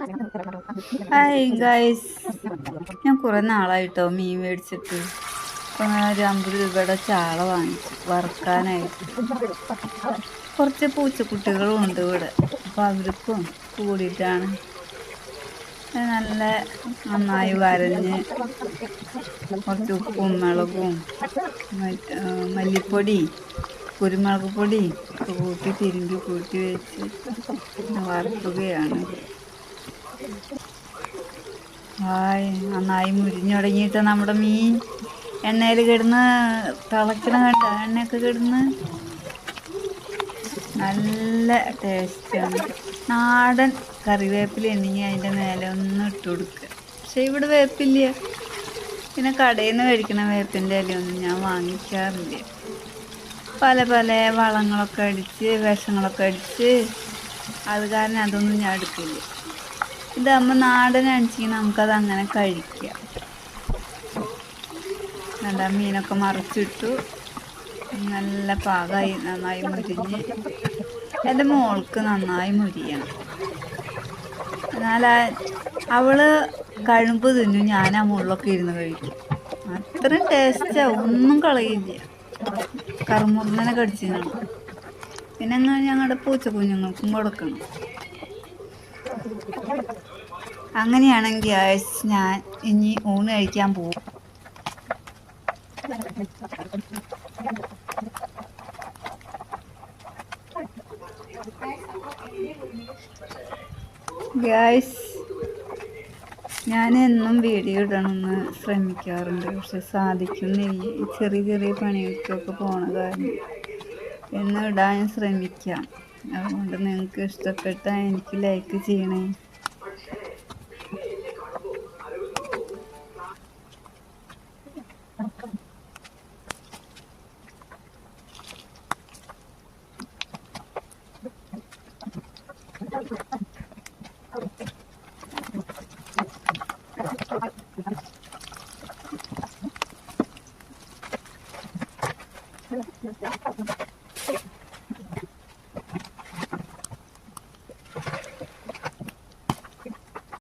Hi guys, ഞാൻ കുറേ നാളായിട്ടോ മീൻ മേടിച്ചിട്ട്. അപ്പം ഞാൻ ഒരു 50 രൂപയുടെ ചാള വാങ്ങിച്ചു വറുക്കാനായിട്ട്. കുറച്ച് പൂച്ചക്കുട്ടികളും ഉണ്ട് ഇവിടെ, അപ്പം അവർക്കും കൂടിയിട്ടാണ്. നല്ല നന്നായി വരഞ്ഞ് കുറച്ച് ഉപ്പും മുളകും മല്ലിപ്പൊടി കുരുമുളക് പൊടി ഒക്കെ കൂട്ടി തിരുമ്പി കൂട്ടി വെച്ച് വറുക്കുകയാണ്. നന്നായി മുരിഞ്ഞു തുടങ്ങിയിട്ട് നമ്മുടെ മീൻ എണ്ണയിൽ കിടന്ന് തിളക്കണ കണ്ട, എണ്ണയൊക്കെ കിടന്ന് നല്ല ടേസ്റ്റാണ്. നാടൻ കറിവേപ്പില ഉണ്ടെങ്കിൽ അതിൻ്റെ മേലെ ഒന്ന് ഇട്ട് കൊടുക്കുക. പക്ഷെ ഇവിടെ വേപ്പില്ല. പിന്നെ കടയിൽ നിന്ന് മേടിക്കണ വേപ്പിൻ്റെ ഇലയൊന്നും ഞാൻ വാങ്ങിക്കാറില്ല. പല പല വളങ്ങളൊക്കെ അടിച്ച് വിഷങ്ങളൊക്കെ അടിച്ച് അത് കാരണം അതൊന്നും ഞാൻ എടുക്കില്ല. ഇതാകുമ്പോൾ നാടൻ അണിച്ചെങ്കിൽ നമുക്കത് അങ്ങനെ കഴിക്കാം. നല്ല മീനൊക്കെ മറിച്ചിട്ടു, നല്ല പാകമായി നന്നായി മുരിഞ്ഞ്. എൻ്റെ മോൾക്ക് നന്നായി മുരിയണം, എന്നാൽ അവള് കഴുമ്പ് തിന്നു, ഞാൻ ആ മുള്ളൊക്കെ ഇരുന്ന് കഴിക്കും. അത്രയും ടേസ്റ്റാണ്, ഒന്നും കളയില്ല. കറുമുറനെ കടിച്ചാണ്. പിന്നെ ഞങ്ങളുടെ പൂച്ചക്കുഞ്ഞുങ്ങൾക്കും കൊടുക്കണം. അങ്ങനെയാണെങ്കിൽ ഞാൻ ഇനി ഊണ് കഴിക്കാൻ പോകും. ഗായ്സ്, ഞാൻ എന്നും വീഡിയോ ഇടണമെന്ന് ശ്രമിക്കാറുണ്ട്, പക്ഷെ സാധിക്കുന്നില്ല. ഈ ചെറിയ ചെറിയ പണികൾക്കൊക്കെ പോണ കാരണം എന്നും ഇടാൻ ശ്രമിക്കാം. അതുകൊണ്ട് നിങ്ങൾക്ക് ഇഷ്ടപ്പെട്ടാൽ എനിക്ക് ലൈക്ക് ചെയ്യണേ.